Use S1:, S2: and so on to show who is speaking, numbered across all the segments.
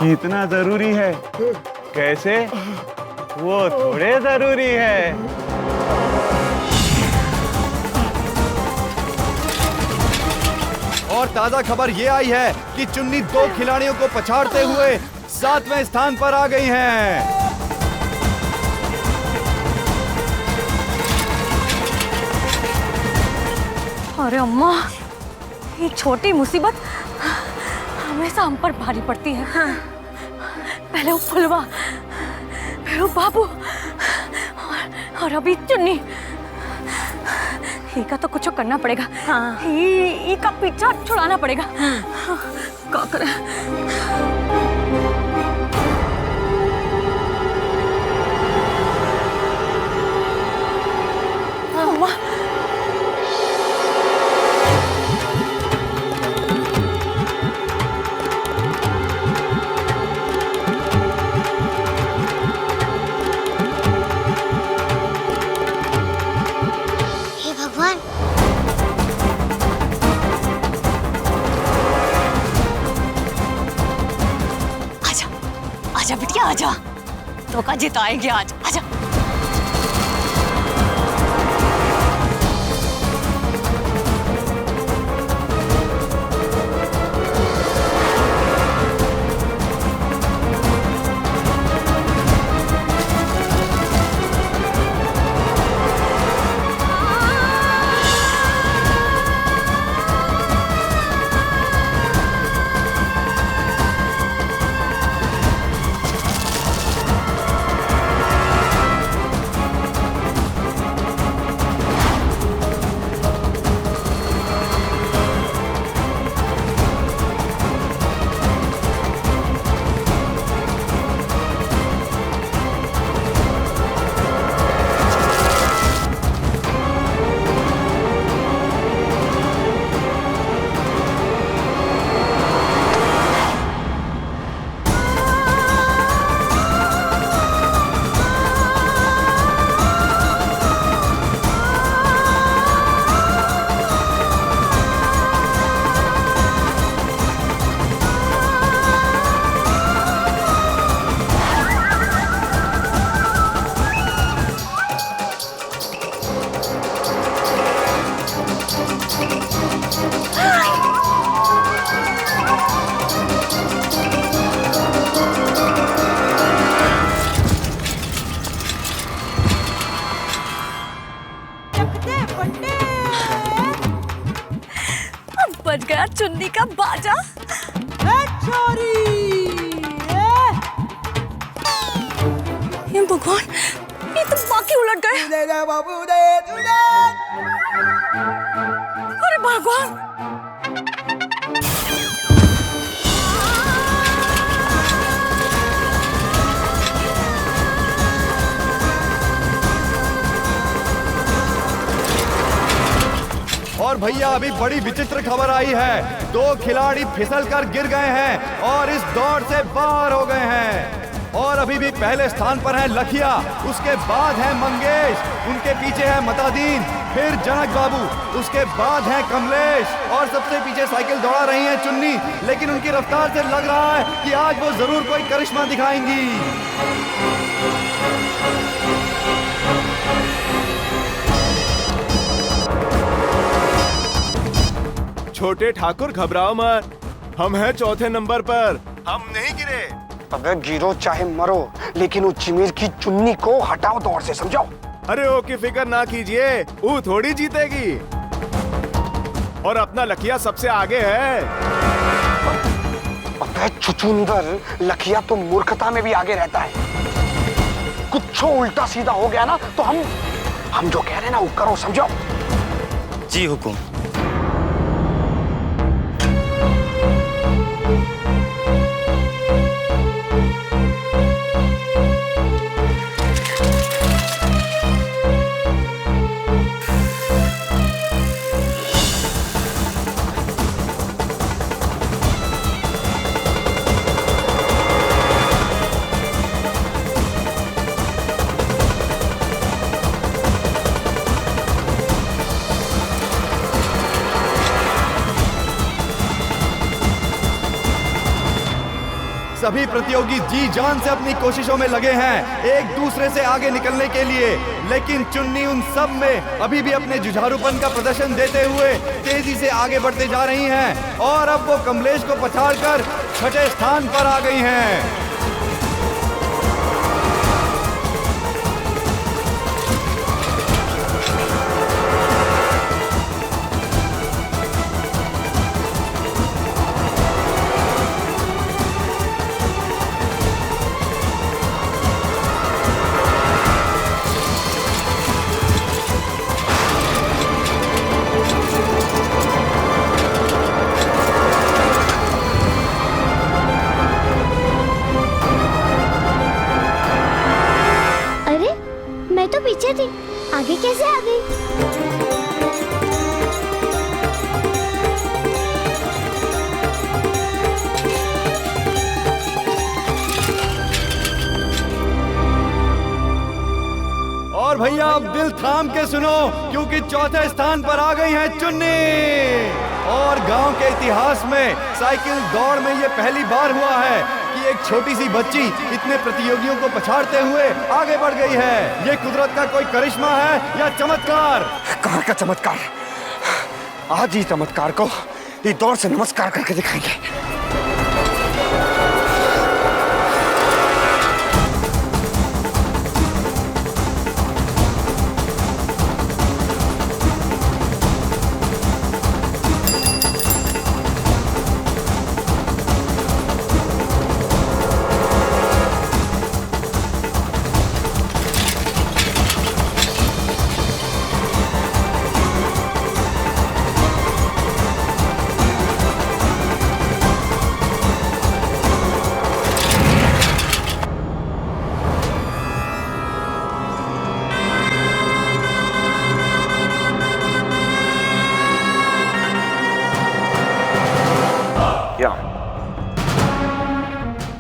S1: जीतना जरूरी है। कैसे? वो थोड़े जरूरी है।
S2: और ताजा खबर ये आई है कि चुन्नी 2 खिलाड़ियों को पछाड़ते हुए 7वें स्थान पर आ गई हैं।
S3: अरे अम्मा, ये छोटी मुसीबत हमेशा हम पर भारी पड़ती है। हाँ। पहले वो फुलवा, फिर वो बाबू और अभी चुन्नी। ही का तो कुछ करना पड़ेगा। हाँ। ही का पीछा छुड़ाना पड़ेगा। हाँ। क्या करें? अम्मा, आजा बिटिया आजा, तो का जिताएंगे आज। आजा। बज गया चुन्नी का बाजा। ये भगवान, ये तो बाकी उलट गए। अरे भगवान,
S2: और भैया अभी बड़ी विचित्र खबर आई है। 2 खिलाड़ी फिसलकर गिर गए हैं और इस दौड़ से बाहर हो गए हैं। और अभी भी पहले स्थान पर है लखिया, उसके बाद है मंगेश, उनके पीछे है मतादीन, फिर जनक बाबू, उसके बाद है कमलेश और सबसे पीछे साइकिल दौड़ा रही है चुन्नी। लेकिन उनकी रफ्तार से लग रहा है कि आज वो जरूर कोई करिश्मा दिखाएंगी।
S1: छोटे ठाकुर घबराओ मत, हम हैं 4थे नंबर पर, हम नहीं गिरे।
S4: अबे गिरो चाहे मरो, लेकिन उस चिमीर की चुन्नी को हटाओ दौड़ से, समझो।
S1: अरे ओ की फिक्र ना कीजिए, वो थोड़ी जीतेगी और अपना लखिया सबसे आगे है।
S4: अबे छुछुंदर, लखिया तो मूर्खता में भी आगे रहता है। कुछ उल्टा सीधा हो गया ना तो हम जो कह रहे हैं ना वो करो, समझो।
S5: जी हुकुम।
S2: सभी प्रतियोगी जी जान से अपनी कोशिशों में लगे हैं एक दूसरे से आगे निकलने के लिए, लेकिन चुन्नी उन सब में अभी भी अपने जुझारूपन का प्रदर्शन देते हुए तेजी से आगे बढ़ते जा रही हैं और अब वो कमलेश को पछाड़कर छठे स्थान पर आ गई हैं।
S6: पीछे थी, आगे कैसे आ गई?
S2: और भैया अब दिल थाम के सुनो, क्योंकि चौथे स्थान पर आ गई है चुन्नी। और गांव के इतिहास में साइकिल दौड़ में ये पहली बार हुआ है कि एक छोटी सी बच्ची इतने प्रतियोगियों को पछाड़ते हुए आगे बढ़ गई है। ये कुदरत का कोई करिश्मा है या चमत्कार?
S4: कहाँ का चमत्कार? आज ही चमत्कार को ये दौड़ से नमस्कार करके दिखाएंगे।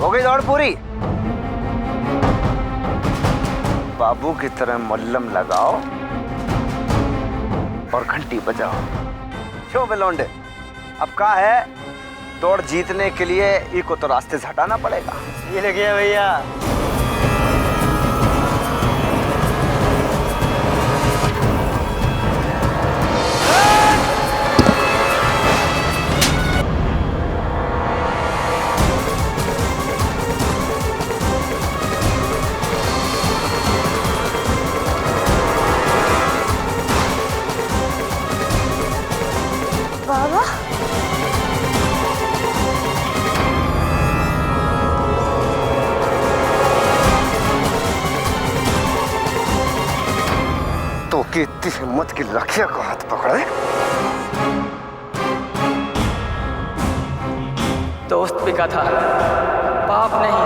S4: हो गई दौड़ पूरी। बाबू की तरह मल्लम लगाओ और घंटी बजाओ। क्यों बेलौंडे, अब क्या है, दौड़ जीतने के लिए इको तो रास्ते से हटाना पड़ेगा।
S5: ये लगे भैया।
S6: बाबा,
S4: तो कि इतनी हिम्मत की लखिया को हाथ पकड़े।
S5: दोस्त बिका था, पाप नहीं।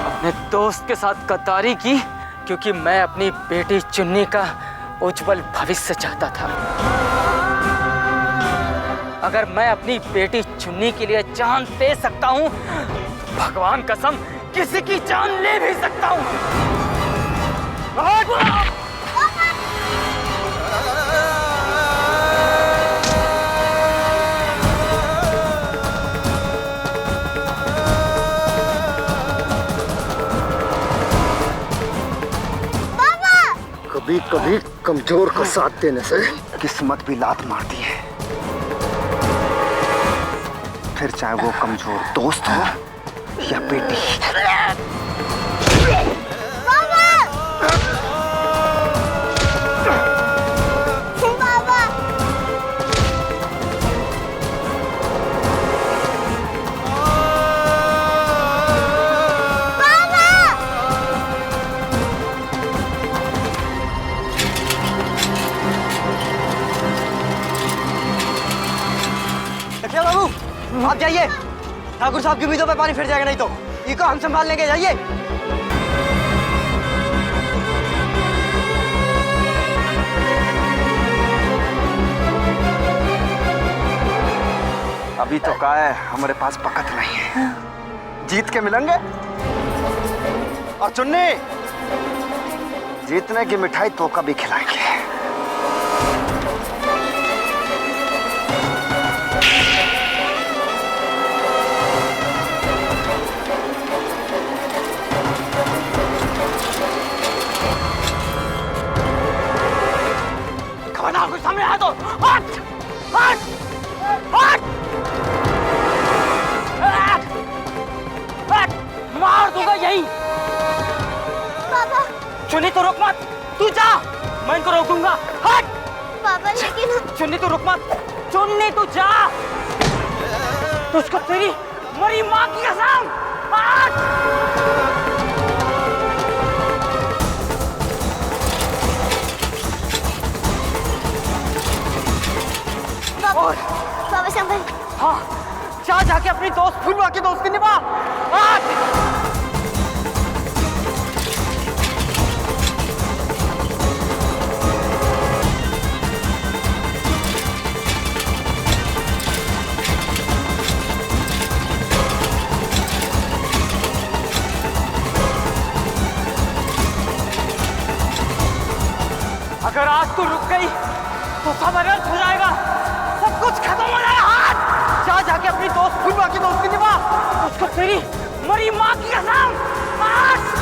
S5: अपने दोस्त के साथ गद्दारी की क्योंकि मैं अपनी बेटी चुन्नी का उज्जवल भविष्य चाहता था। अगर मैं अपनी बेटी चुन्नी के लिए जान दे सकता हूं तो भगवान कसम किसी की जान ले भी सकता हूं।
S4: कभी कभी कमजोर का साथ देने से किस्मत भी लात मारती है, फिर चाहे वो कमजोर दोस्त हो या बेटी।
S5: बाबू आप जाइए, ठाकुर साहब की उम्मीदों पे पानी फिर जाएगा, नहीं तो इको हम संभाल लेंगे। जाइए।
S4: अभी तो क्या है, हमारे पास बकत नहीं है, जीत के मिलेंगे। और चुन्नी, जीतने की मिठाई तो कभी खिलाएंगे।
S5: मैं इनको रोकूंगा। हट!
S6: पापा लेकिन
S5: चुन्नी तू रुक मत, चुन्नी तू जा। तुझको तेरी मरी माँ की कसम। हट!
S6: पापा संभल।
S5: हाँ, जा जाके अपनी दोस्त फुलवा की दोस्ती निभा। हट! अगर आज तू रुक गई तो सब अनर्थ हो जाएगा, सब कुछ खत्म हो जाएगा। हाथ! जा जाके अपनी दोस्त फुलवा की दोस्ती निभा। उसको तेरी मरी माँ की कसम। हाथ!